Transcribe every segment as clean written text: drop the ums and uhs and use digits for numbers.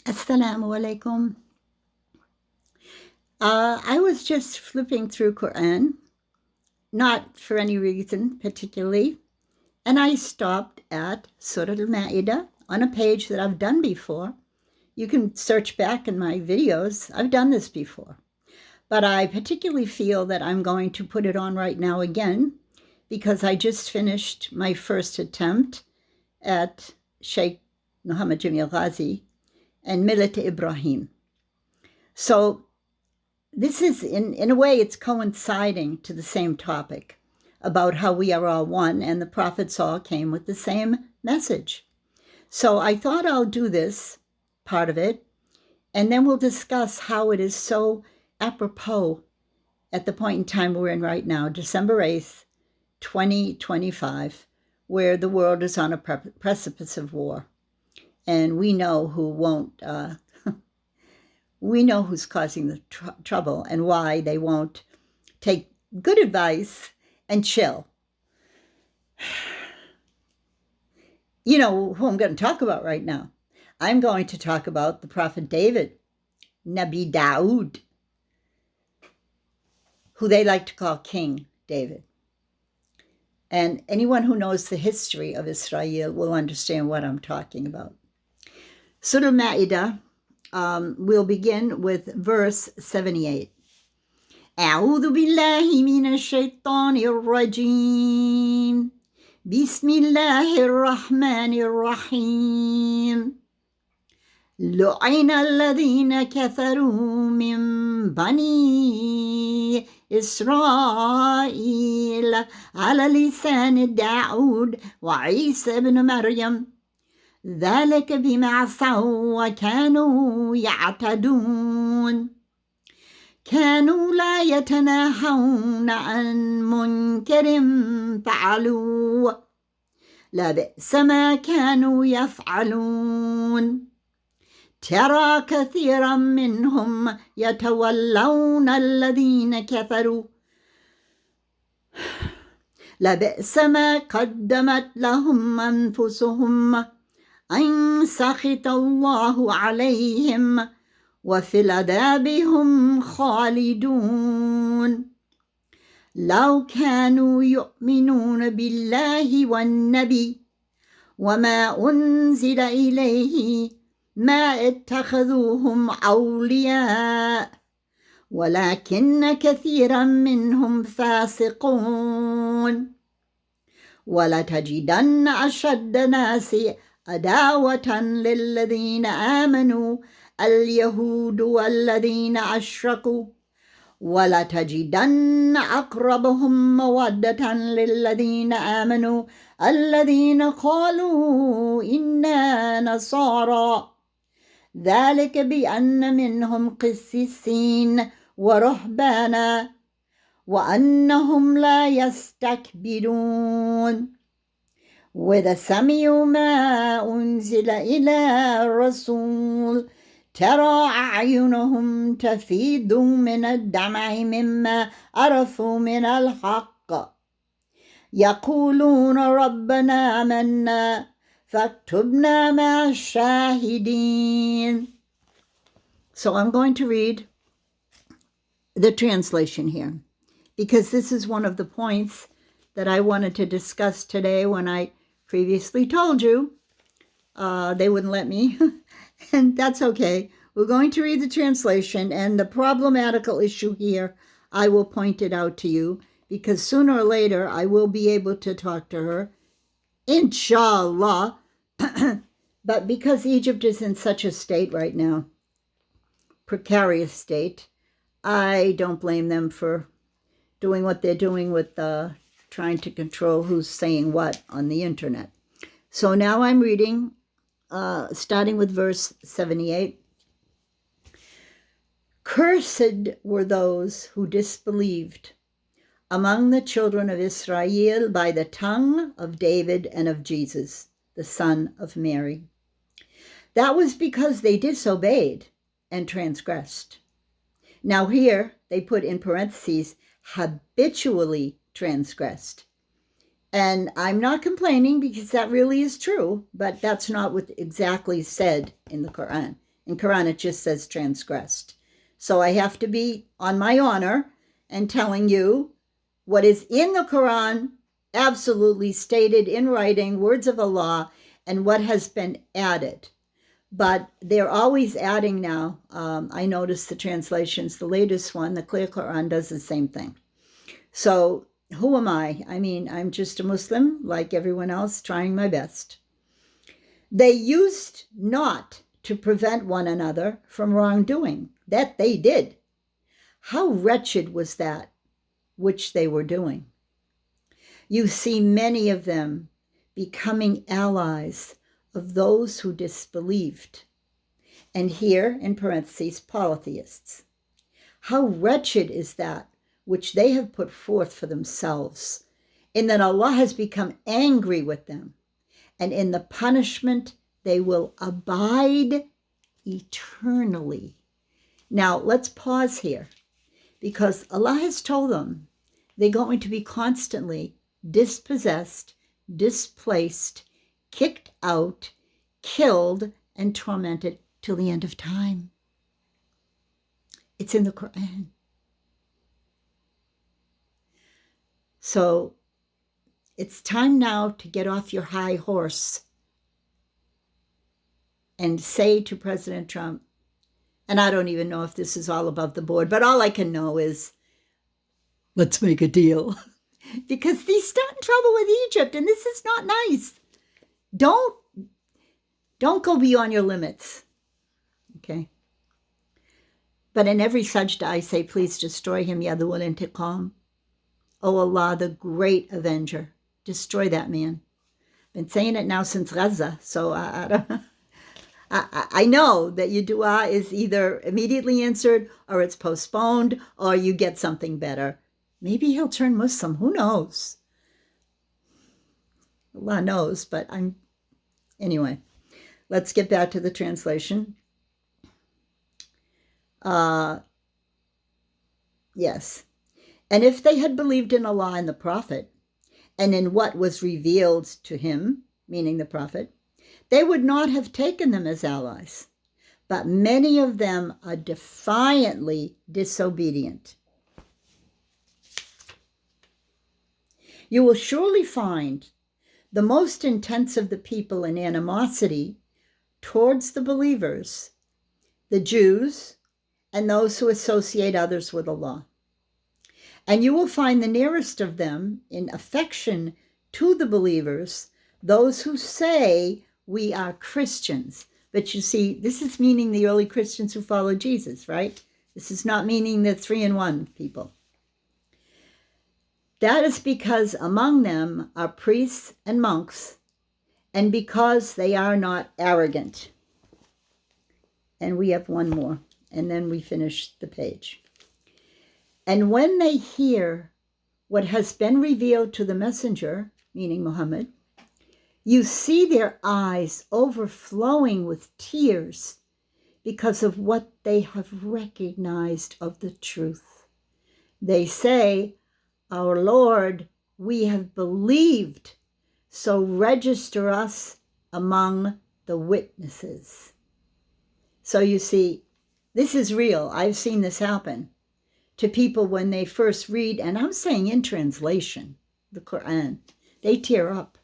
Assalamu alaikum. I was just flipping through Quran, not for any reason particularly, and I stopped at Surah Al-Ma'idah on a page that I've done before. You can search back in my videos. I've done this before. But I particularly feel that I'm going to put it on right now again because I just finished my first attempt at Sheikh Muhammad Jamil Ghazi and Millat Ibrahim. So this is, in a way, it's coinciding to the same topic about how we are all one and the prophets all came with the same message. So I thought I'll do this part of it, and then we'll discuss how it is so apropos at the point in time we're in right now, December 8th, 2025, where the world is on a precipice of war. And we know who won't we know who's causing the trouble and why they won't take good advice and chill. You know who I'm going to talk about right now. I'm going to talk about the prophet David, Nabi Daoud, who they like to call King David. And anyone who knows the history of Israel will understand what I'm talking about. Surah Al-Ma'idah, we'll begin with verse 78. أعوذ بالله من الشيطان الرجيم بسم الله الرحمن الرحيم لعن الذين كفروا من بني إسرائيل على لسان داود وعيسى بن مريم ذلك بما عصوا وكانوا يعتدون كانوا لا يتناهون عن منكر فعلوا لبئس ما كانوا يفعلون ترى كثيرا منهم يتولون الذين كفروا لبئس ما قدمت لهم أنفسهم أن سخط الله عليهم وفي العذاب هم خالدون لو كانوا يؤمنون بالله والنبي وما أنزل إليه ما اتخذوهم أولياء ولكن كثيرا منهم فاسقون ولتجدن أشد الناس عداوة للذين آمنوا اليهود والذين أشركوا ولتجدن أقربهم مودة للذين آمنوا الذين قالوا إنا نصارى ذلك بأن منهم قسيسين ورهبانا وأنهم لا يستكبرون وإذا سمعوا ما أنزل إلى الرسول ترى أعينهم تفيض من الدمع مما عرفوا من الحق يقولون ربنا آمنا فاكتبنا مع الشاهدين. So I'm going to read the translation here because this is one of the points that I wanted to discuss today when I previously told you. They wouldn't let me, and that's okay. We're going to read the translation, and the problematical issue here, I will point it out to you, because sooner or later I will be able to talk to her, inshallah. But because Egypt is in such a state right now, precarious state, I don't blame them for doing what they're doing with trying to control who's saying what on the internet. So now I'm reading, starting with verse 78. Cursed were those who disbelieved among the children of Israel by the tongue of David and of Jesus, the son of Mary. That was because they disobeyed and transgressed. Now here they put in parentheses, habitually transgressed. And I'm not complaining because that really is true, but that's not what exactly said in the Quran. In Quran, it just says transgressed. So I have to be on my honor and telling you what is in the Quran, absolutely stated in writing, words of Allah, and what has been added. But they're always adding now. I noticed the translations, the latest one, the Clear Quran, does the same thing. So who am I? I mean, I'm just a Muslim, like everyone else, trying my best. They used not to prevent one another from wrongdoing. That they did. How wretched was that which they were doing? You see many of them becoming allies of those who disbelieved. And here, in parentheses, polytheists. How wretched is that which they have put forth for themselves, in that Allah has become angry with them, and in the punishment they will abide eternally. Now, let's pause here, because Allah has told them they're going to be constantly dispossessed, displaced, kicked out, killed, and tormented till the end of time. It's in the Quran. So it's time now to get off your high horse and say to President Trump, and I don't even know if this is all above the board, but all I can know is, let's make a deal. Because he's not in trouble with Egypt, and this is not nice. Don't go beyond your limits. Okay? But in every sajda I say, please destroy him, Ya Dhul Intiqam. O Allah, the great avenger, destroy that man. Been saying it now since Gaza, so I know that your dua is either immediately answered or it's postponed or you get something better. Maybe he'll turn Muslim. Who knows? Allah knows, but anyway, let's get back to the translation. Yes. And if they had believed in Allah and the Prophet, and in what was revealed to him, meaning the Prophet, they would not have taken them as allies. But many of them are defiantly disobedient. You will surely find the most intense of the people in animosity towards the believers, the Jews, and those who associate others with Allah. And you will find the nearest of them in affection to the believers, those who say, we are Christians. But you see, this is meaning the early Christians who followed Jesus, right? This is not meaning the 3-in-1 people. That is because among them are priests and monks, and because they are not arrogant. And we have one more, and then we finish the page. And when they hear what has been revealed to the messenger, meaning Muhammad, you see their eyes overflowing with tears because of what they have recognized of the truth. They say, our Lord, we have believed, so register us among the witnesses. So you see, this is real. I've seen this happen to people when they first read, and I'm saying in translation, the Quran, they tear up.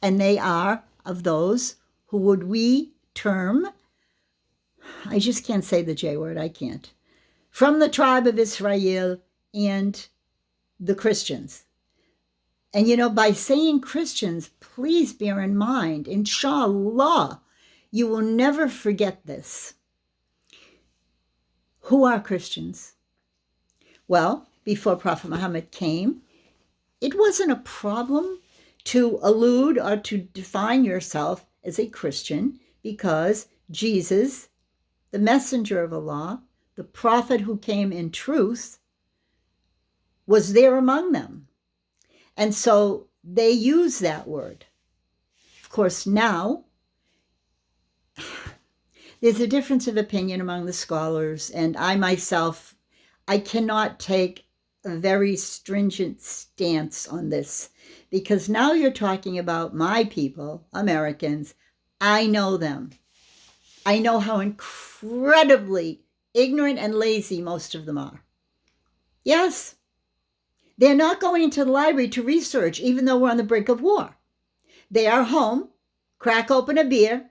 And they are of those who would we term, I just can't say the J word, I can't, from the tribe of Israel and the Christians. And you know, by saying Christians, please bear in mind, inshallah, you will never forget this. Who are Christians? Well, before Prophet Muhammad came, it wasn't a problem to allude or to define yourself as a Christian because Jesus, the messenger of Allah, the prophet who came in truth, was there among them. And so they use that word. Of course, now there's a difference of opinion among the scholars, and I myself, I cannot take a very stringent stance on this because now you're talking about my people, Americans. I know them. I know how incredibly ignorant and lazy most of them are. Yes, they're not going to the library to research, even though we're on the brink of war. They are home, crack open a beer,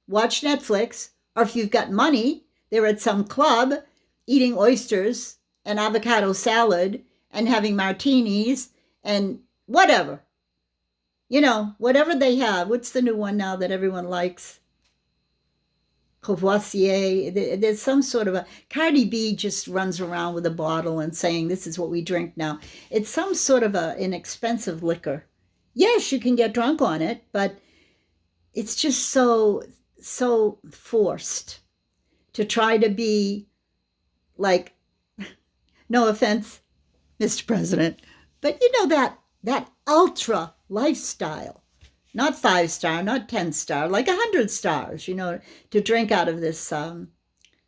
watch Netflix, or if you've got money, they're at some club eating oysters and avocado salad and having martinis and whatever. Whatever they have. What's the new one now that everyone likes? Courvoisier. There's some sort of a Cardi B just runs around with a bottle and saying this is what we drink now. It's some sort of an inexpensive liquor. Yes, you can get drunk on it, but it's just so forced to try to be like, no offense, Mr. President, but that ultra lifestyle, not 5-star, not 10-star, like 100 stars, to drink out of this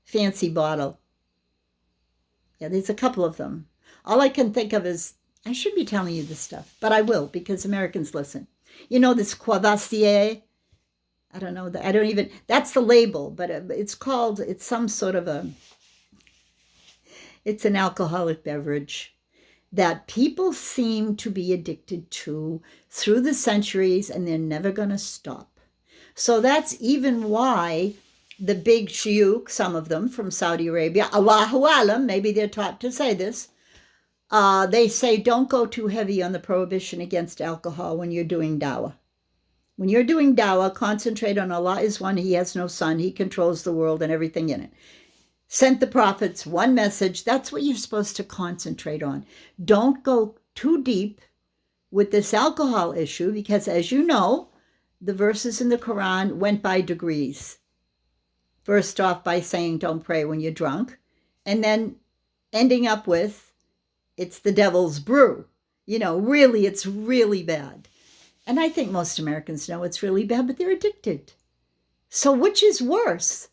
fancy bottle. Yeah, there's a couple of them. All I can think of is, I should be telling you this stuff, but I will because Americans listen. This Courvoisier, I don't know, I don't even, that's the label, but it's some sort of it's an alcoholic beverage that people seem to be addicted to through the centuries, and they're never going to stop. So that's even why the big shuyukh, some of them from Saudi Arabia, Allahu Alam, maybe they're taught to say this, they say don't go too heavy on the prohibition against alcohol when you're doing dawah. When you're doing dawah, concentrate on Allah is one, He has no son, He controls the world and everything in it. Sent the prophets one message. That's what you're supposed to concentrate on. Don't go too deep with this alcohol issue because, as you know, the verses in the Quran went by degrees. First off by saying don't pray when you're drunk, and then ending up with it's the devil's brew. Really, it's really bad. And I think most Americans know it's really bad, but they're addicted. So which is worse?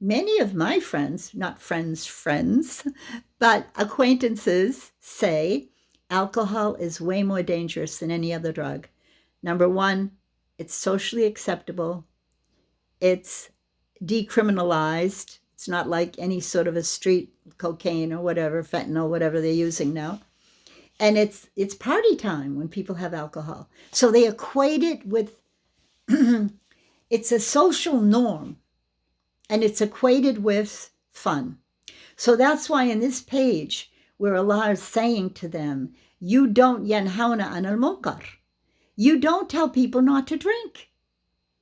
Many of my friends, not friends, but acquaintances say alcohol is way more dangerous than any other drug. Number one, it's socially acceptable. It's decriminalized. It's not like any sort of a street cocaine or whatever, fentanyl, whatever they're using now. And it's party time when people have alcohol. So they equate it with, it's a social norm. And it's equated with fun. So that's why in this page, where Allah is saying to them, you don't yanhauna anil munkar. You don't tell people not to drink.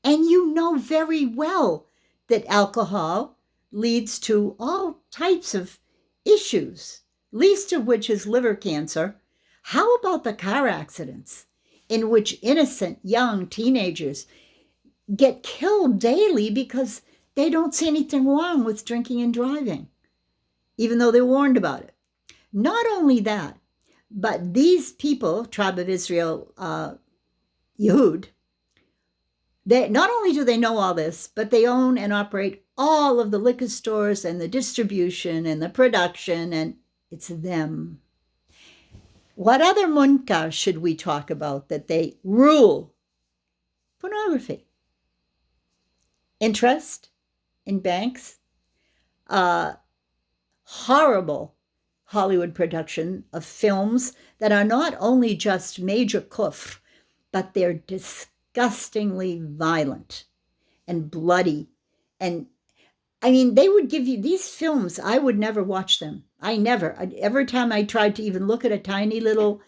And you know very well that alcohol leads to all types of issues, least of which is liver cancer. How about the car accidents in which innocent young teenagers get killed daily because they don't see anything wrong with drinking and driving, even though they're warned about it. Not only that, but these people, tribe of Israel, Yehud, they not only do they know all this, but they own and operate all of the liquor stores and the distribution and the production, and it's them. What other munkar should we talk about that they rule? Pornography. Interest in banks, horrible Hollywood production of films that are not only just major kufr, but they're disgustingly violent and bloody. And I mean, they would give you these films. I would never watch them. Every time I tried to even look at a tiny little,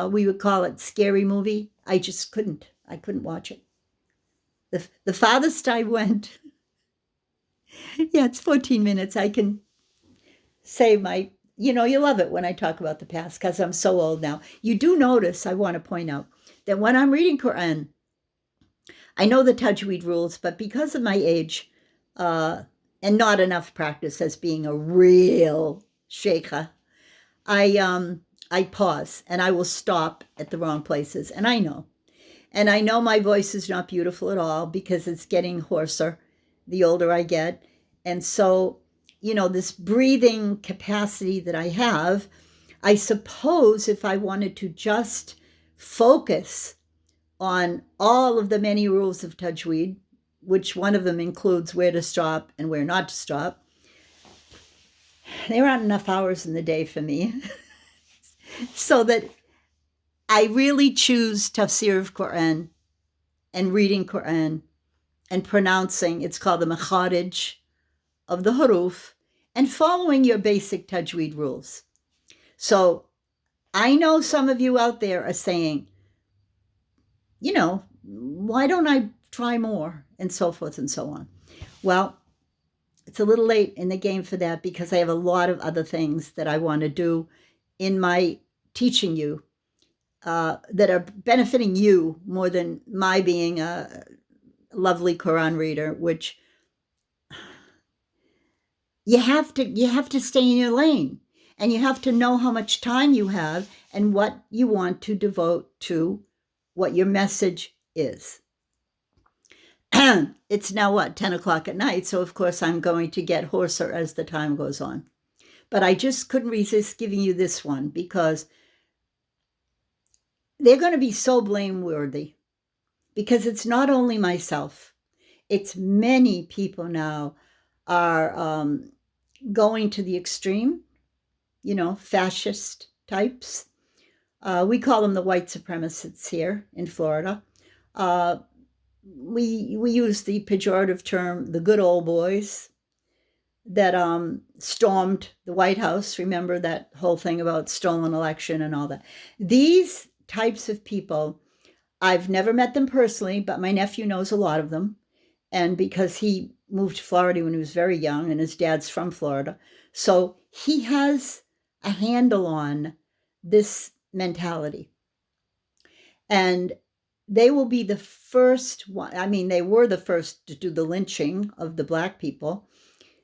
we would call it scary movie, I just couldn't. I couldn't watch it. The farthest I went, yeah, it's 14 minutes. I can say you love it when I talk about the past because I'm so old now. You do notice, I want to point out, that when I'm reading Quran, I know the tajweed rules, but because of my age and not enough practice as being a real sheikha, I pause and I will stop at the wrong places. And I know my voice is not beautiful at all because it's getting hoarser the older I get. And so, this breathing capacity that I have, I suppose if I wanted to just focus on all of the many rules of tajweed, which one of them includes where to stop and where not to stop, there aren't enough hours in the day for me. So that I really choose tafsir of Quran and reading Quran and pronouncing, it's called the makharij of the huruf, and following your basic tajweed rules. So I know some of you out there are saying, why don't I try more, and so forth and so on. Well, it's a little late in the game for that because I have a lot of other things that I want to do in my teaching you that are benefiting you more than my being a lovely Quran reader, which you have to stay in your lane, and you have to know how much time you have and what you want to devote to what your message is. It's now 10 o'clock at night, so of course I'm going to get hoarser as the time goes on. But I just couldn't resist giving you this one because they're going to be so blameworthy, because it's not only myself, it's many people now are going to the extreme, fascist types. We call them the white supremacists here in Florida. We use the pejorative term, the good old boys that stormed the White House. Remember that whole thing about stolen election and all that. These types of people, I've never met them personally, but my nephew knows a lot of them. And because he moved to Florida when he was very young, and his dad's from Florida, so he has a handle on this mentality. And they will be the first one. I mean, they were the first to do the lynching of the Black people.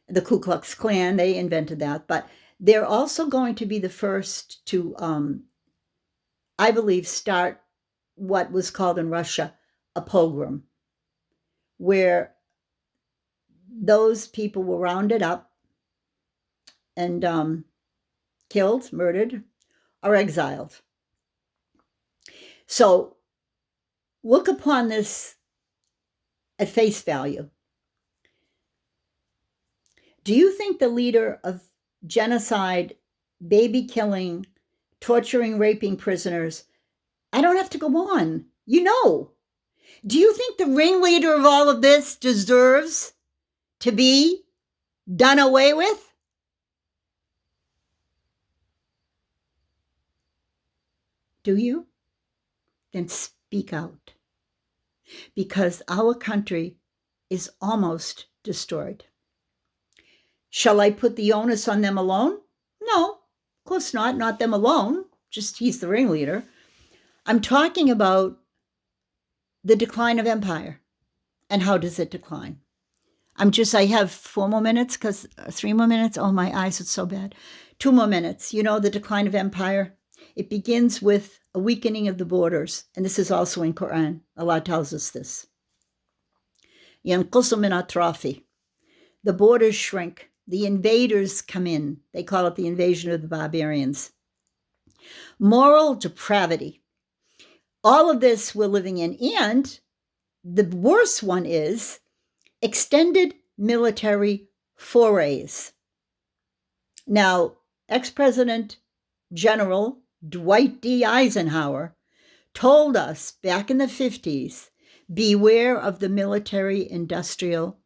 The Ku Klux Klan, they invented that. But they're also going to be the first to, I believe, start what was called in Russia a pogrom, where those people were rounded up and killed, murdered, or exiled. So look upon this at face value. Do you think the leader of genocide, baby killing, torturing, raping prisoners, I don't have to go on, do you think the ringleader of all of this deserves to be done away with? Do you? Then speak out, because our country is almost destroyed. Shall I put the onus on them alone? No, of course not them alone, just he's the ringleader. I'm talking about the decline of empire. And how does it decline? I have 4 more minutes, 3 more minutes. Oh, my eyes, it's so bad. 2 more minutes. The decline of empire. It begins with a weakening of the borders. And this is also in Quran. Allah tells us this. يَنْقُصُ مِنْ أَطْرَافِهِ. The borders shrink. The invaders come in. They call it the invasion of the barbarians. Moral depravity. All of this we're living in. And the worst one is extended military forays. Now, ex-President General Dwight D. Eisenhower told us back in the 50s, beware of the military-industrial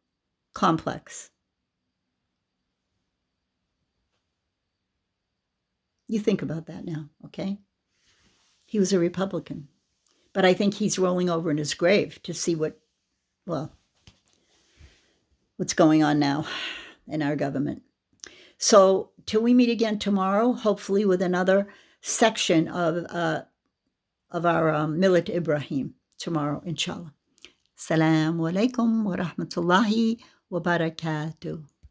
complex. You think about that now, okay? He was a Republican, but I think he's rolling over in his grave to see what's going on now in our government. So till we meet again tomorrow, hopefully with another section of our Millat Ibrahim tomorrow, inshallah. Assalamu alaikum wa rahmatullahi wa barakatuh.